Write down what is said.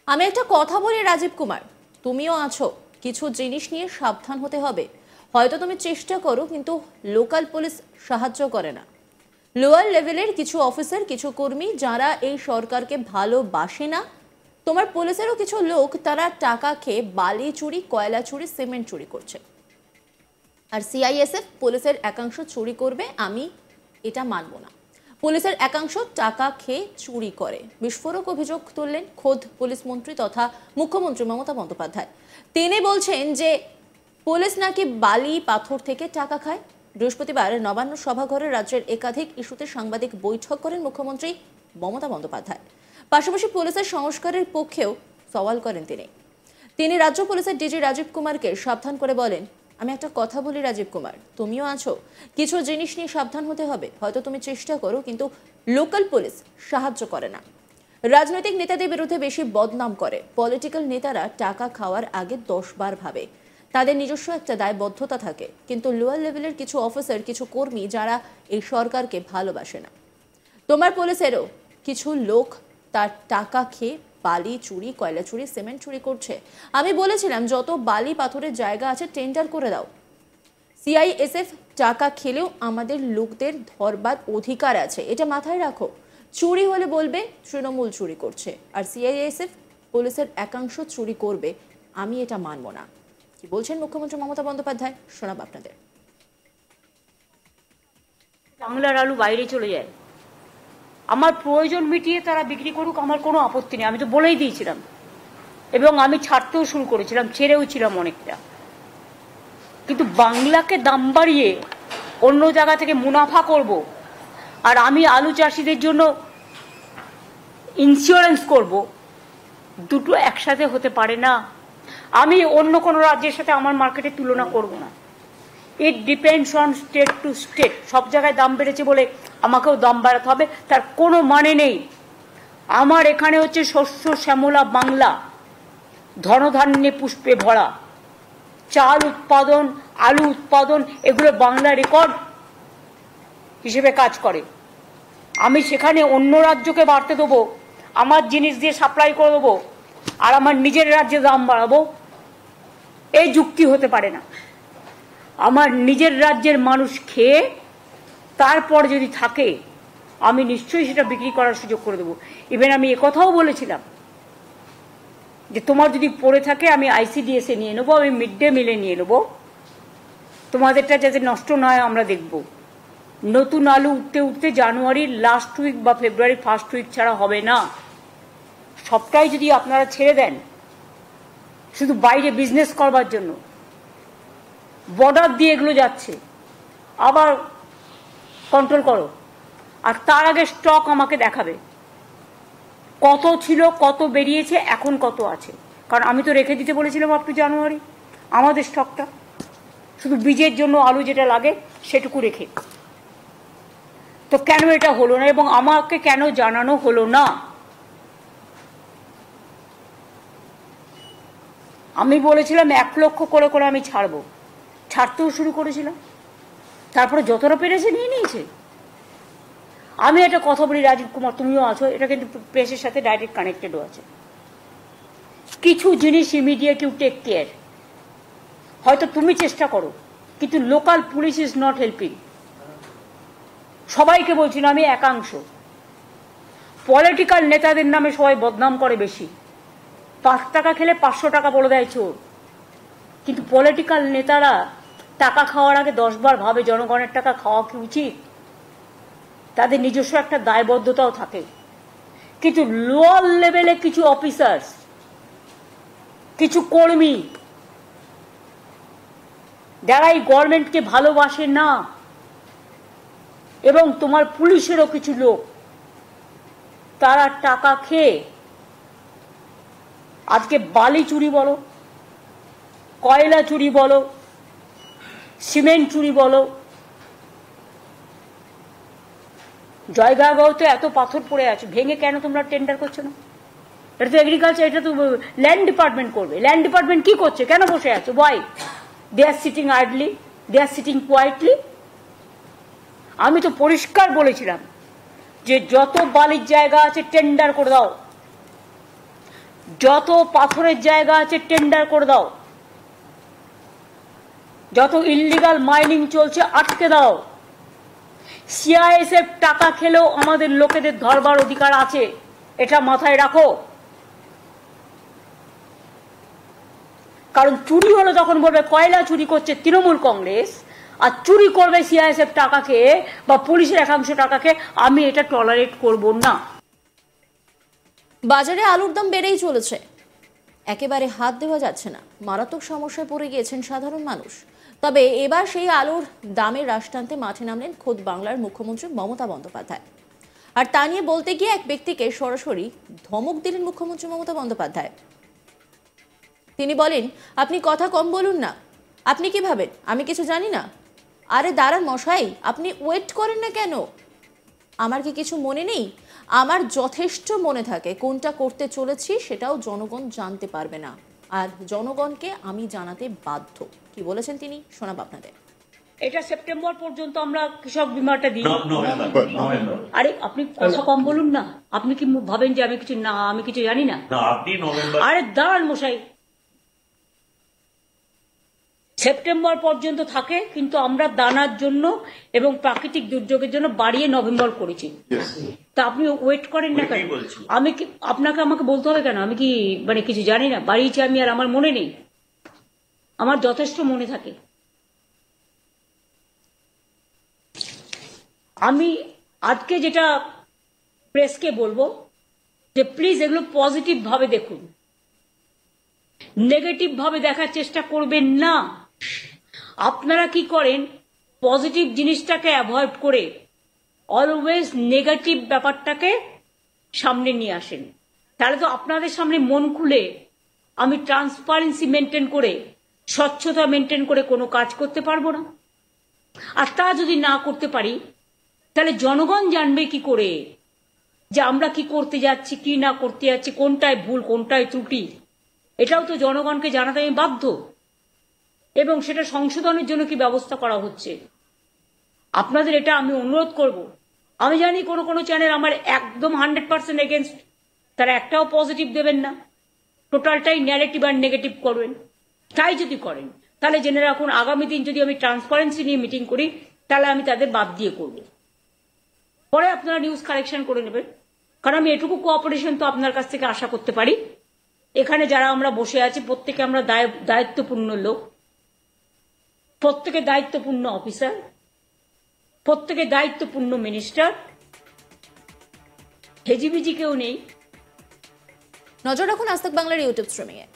আমি একটা কথা বলি রাজীব কুমার, তুমিও আছো, কিছু জিনিস নিয়ে সাবধান হতে হবে। হয়তো তুমি চেষ্টা করো কিন্তু লোকাল পুলিশ সাহায্য করে না। লোয়ার লেভেলের কিছু অফিসার, কিছু কর্মী যারা এই সরকারকে ভালোবাসে না। তোমার পুলিশেরও কিছু লোক তারা টাকা খেয়ে বালি চুরি, কয়লা চুরি, সিমেন্ট চুরি করছে। আর সিআইএসএফ পুলিশের একাংশ চুরি করবে, আমি এটা মানব না। পুলিশের একাংশ টাকা খেয়ে চুরি করে, বিস্ফোরক অভিযোগ তুললেন খোদ পুলিশ মন্ত্রী তথা মুখ্যমন্ত্রী মমতা বন্দ্যোপাধ্যায়। তিনি বলছেন যে পুলিশ নাকি বালি পাথর থেকে টাকা খায়। বৃহস্পতিবার নবান্ন সভাঘরে রাজ্যের একাধিক ইস্যুতে সাংবাদিক বৈঠক করেন মুখ্যমন্ত্রী মমতা বন্দ্যোপাধ্যায়। পাশাপাশি পুলিশের সংস্কারের পক্ষেও সওয়াল করেন তিনি রাজ্য পুলিশের ডিজি রাজীব কুমারকে সাবধান করে বলেন, আমি একটা কথা বলি রাজীব কুমার, তুমিও আছো, কিছু জিনিস নিয়ে সাবধান হতে হবে। হয়তো তুমি চেষ্টা করো কিন্তু লোকাল পুলিশ সাহায্য করে না। রাজনৈতিক নেতাদের বিরুদ্ধে বেশি বদনাম করে। পলিটিক্যাল নেতারা টাকা খাওয়ার আগে 10 বার ভাবে, তাদের নিজস্ব একটা দায়বদ্ধতা থাকে। কিন্তু লোয়ার লেভেলের কিছু অফিসার, কিছু কর্মী যারা এই সরকারকে ভালোবাসে না। তোমার পুলিশেরও কিছু লোক তার টাকা খেয়ে বালি চুরি, কয়লা চুরি, সিমেন্ট চুরি করছে। আমি বলেছিলাম যত বালি পাথরের জায়গা আছে টেন্ডার করে দাও। সিআইএসএফ টাকা খেলেও আমাদের লোকদের ধরবার অধিকার আছে, এটা মাথায় রাখো। চুরি হলে বলবে তৃণমূল চুরি করছে, আর সিআইএসএফ পুলিশের একাংশ চুরি করবে, আমি এটা মানব না। কি বলছেন মুখ্যমন্ত্রী মমতা বন্দ্যোপাধ্যায়, শোনাব আপনাদের। বাংলার আলু বাইরে চলে যায়, আমার প্রয়োজন মিটিয়ে তারা বিক্রি করুক, আমার কোনো আপত্তি নেই, আমি তো বলেই দিয়েছিলাম। এবং আমি ছাড়তেও শুরু করেছিলাম, ছেড়েও ছিলাম অনেকটা। কিন্তু বাংলাকে দাম বাড়িয়ে অন্য জায়গা থেকে মুনাফা করব, আর আমি আলু চাষিদের জন্য ইন্স্যুরেন্স করব, দুটো একসাথে হতে পারে না। আমি অন্য কোনো রাজ্যের সাথে আমার মার্কেটে তুলনা করব না। It depends on state to state. সব জায়গায় দাম বেড়েছে বলে আমাকেও দাম বাড়াতে হবে, তার কোনো মানে নেই। আমার এখানে হচ্ছে শস্য শ্যামলা বাংলা, ধনধান্যে পুষ্পে ভরা। চাল উৎপাদন, আলু উৎপাদন, এগুলো বাংলা রেকর্ড হিসেবে কাজ করে। আমি সেখানে অন্য রাজ্যকে বাড়তে দেবো, আমার জিনিস দিয়ে সাপ্লাই করে দেবো, আর আমার নিজের রাজ্যে দাম বাড়াবো, এই যুক্তি হতে পারে না। আমার নিজের রাজ্যের মানুষ খেয়ে তারপর যদি থাকে, আমি নিশ্চয়ই সেটা বিক্রি করার সুযোগ করে দেবো। ইভেন আমি একথাও বলেছিলাম যে তোমার যদি পড়ে থাকে আমি আইসিডিএসে নিয়ে নেবো, আমি মিড ডে মিলে নিয়ে নেবো, তোমাদেরটা যাতে নষ্ট না হয় আমরা দেখব। নতুন আলু উঠতে উঠতে জানুয়ারির লাস্ট উইক বা ফেব্রুয়ারির ফার্স্ট উইক ছাড়া হবে না। সবটাই যদি আপনারা ছেড়ে দেন শুধু বাইরে বিজনেস করবার জন্য, বর্ডার দিয়ে এগুলো যাচ্ছে, আবার কন্ট্রোল করো। আর তার আগে স্টক আমাকে দেখাবে, কত ছিল, কত বেরিয়েছে, এখন কত আছে। কারণ আমি তো রেখে দিতে বলেছিলাম আপ টু জানুয়ারি আমাদের স্টকটা, শুধু বীজের জন্য আলু যেটা লাগে সেটুকু রেখে। তো কেন এটা হলো না এবং আমাকে কেন জানানো হলো না? আমি বলেছিলাম 1 লক্ষ করে করে আমি ছাড়বো, ছাড়তেও শুরু করেছিলাম, তারপরে যতটা পেরেছে নিয়ে নিয়েছে। আমি একটা কথা বলি রাজীব কুমার, তুমিও আছো, এটা কিন্তু প্রেসের সাথে ডাইরেক্ট কানেক্টেডও আছে। কিছু জিনিস ইমিডিয়েট ইউ টেক কেয়ার। হয়তো তুমি চেষ্টা করো, কিন্তু local police is not helping. সবাইকে বলছি না, আমি একাংশ। পলিটিক্যাল নেতাদের নামে সবাই বদনাম করে বেশি। 5 টাকা খেলে 500 টাকা বলে দেয় চোর। কিন্তু পলিটিক্যাল নেতারা টাকা খাওয়ার আগে 10 বার ভাবে জনগণের টাকা খাওয়া কি উচিত। তাদের নিজস্ব একটা দায়বদ্ধতাও থাকে। কিন্তু লোয়ার লেভেলে কিছু অফিসার, কিছু কর্মী যারা এই গভর্নমেন্টকে ভালোবাসে না, এবং তোমার পুলিশেরও কিছু লোক, তারা টাকা খেয়ে আজকে বালি চুরি বলো, কয়লা চুরি বলো, সিমেন্ট চুরি বলো। জয়গাঁওতে এত পাথর পড়ে আছে, ভেঙে কেন তোমরা টেন্ডার করছো না? এটা তো এগ্রিকালচার, এটা তো ল্যান্ড ডিপার্টমেন্ট করবে। ল্যান্ড ডিপার্টমেন্ট কি করছে? কেন বসে আছো? Why they are sitting idly, they are sitting quietly. আমি তো পরিষ্কার বলেছিলাম যে যত বালির জায়গা আছে টেন্ডার করে দাও। যত পাথরের জায়গা আছে টেন্ডার করে দাও, যত ইল্লিগাল মাইনিং চলছে আটকে দাও। সিআইএসএফ টাকা খেলেও আমাদের লোকেদের ধরবার অধিকার আছে, এটা মাথায় রাখো। কারণ চুরি হলো যখন বলবে কয়লা চুরি করছে তৃণমূল কংগ্রেস, আর চুরি করবে সিআইএসএফ টাকাকে বা পুলিশের একাংশ টাকাকে, আমি এটা টলারেট করব না। বাজারে আলুর দাম বেড়েই চলেছে, একেবারে হাত দেওয়া যাচ্ছে না। মারাত্মক সমস্যায় পড়ে গিয়েছেন সাধারণ মানুষ। তবে এবার সেই আলুর দামের হ্রাস টানতে মাঠে নামলেন খোদ বাংলার মুখ্যমন্ত্রী মমতা বন্দ্যোপাধ্যায়। আর তা নিয়ে বলতে গিয়ে এক ব্যক্তিকে সরাসরি ধমক দিলেন মুখ্যমন্ত্রী মমতা বন্দ্যোপাধ্যায়। তিনি বলেন, আপনি কথা কম বলুন না, আপনি কি ভাবেন আমি কিছু জানি না? আরে দাঁড়ান মশাই, আপনি ওয়েট করেন না কেন? আমার কি কিছু মনে নেই? আমার যথেষ্ট মনে থাকে। কোনটা করতে চলেছি সেটাও জনগণ জানতে পারবে না, আর জনগণকে আমি জানাতে বাধ্য। কি বলেছেন তিনি, শোনাব আপনাদের। এটা সেপ্টেম্বর পর্যন্ত আমরা কৃষক বিমাটা দিই। নভেম্বর। আরে আপনি কথা কম বলুন না, আপনি কি ভাবেন যে আমি কিছু জানি না? আপনি নভেম্বর। আরে দাঁড়ান মশাই, সেপ্টেম্বর পর্যন্ত থাকে, কিন্তু আমরা দানার জন্য এবং প্রাকৃতিক দুর্যোগের জন্য বাড়িয়ে নভেম্বর করেছি। তা আপনি ওয়েট করেন না কেন? আমি কি আমাকে বলতে হবে কেন? আমি কি কিছু জানি না? বাড়িয়েছি আমি, আর আমার মনে নেই? আমার যথেষ্ট মনে থাকে। আমি আজকে যেটা প্রেসকে বলবো যে প্লিজ এগুলো পজিটিভ ভাবে দেখুন, নেগেটিভ ভাবে দেখার চেষ্টা করবেন না। আপনারা কি করেন, পজিটিভ জিনিসটাকে অ্যাভয়েড করে অলওয়েজ নেগেটিভ ব্যাপারটাকে সামনে নিয়ে আসেন। তাহলে তো আপনাদের সামনে মন খুলে আমি ট্রান্সপারেন্সি মেনটেন করে, স্বচ্ছতা মেনটেন করে কোনো কাজ করতে পারবো না। আর তা যদি না করতে পারি, তাহলে জনগণ জানবে কি করে যে আমরা কি করতে যাচ্ছি, কি না করতে যাচ্ছি, কোনটায় ভুল কোনটায় ত্রুটি? এটাও তো জনগণকে জানাতে আমি বাধ্য, এবং সেটা সংশোধনের জন্য কি ব্যবস্থা করা হচ্ছে। আপনাদের এটা আমি অনুরোধ করব। আমি জানি কোনো কোনো চ্যানেল আমার একদম 100% এগেনস্ট, তারা একটাও পজিটিভ দেবেন না, টোটালটাই ন্যারেটিভ আর নেগেটিভ করবেন। তাই যদি করেন তাহলে জেনে রাখুন, আগামী দিন যদি আমি ট্রান্সপারেন্সি নিয়ে মিটিং করি, তাহলে আমি তাদের বাদ দিয়ে করব। পরে আপনারা নিউজ কালেকশন করে নেবেন, কারণ আমি এটুকু কোঅপারেশন তো আপনার কাছ থেকে আশা করতে পারি। এখানে যারা আমরা বসে আছি প্রত্যেকে আমরা দায়িত্বপূর্ণ লোক, প্রত্যেকে দায়িত্বপূর্ণ অফিসার, প্রত্যেকে দায়িত্বপূর্ণ মিনিস্টার, হেজিবিজি কেউ নেই। নজর রাখুন আজ তাক বাংলার ইউটিউব স্ট্রিমিংয়ে।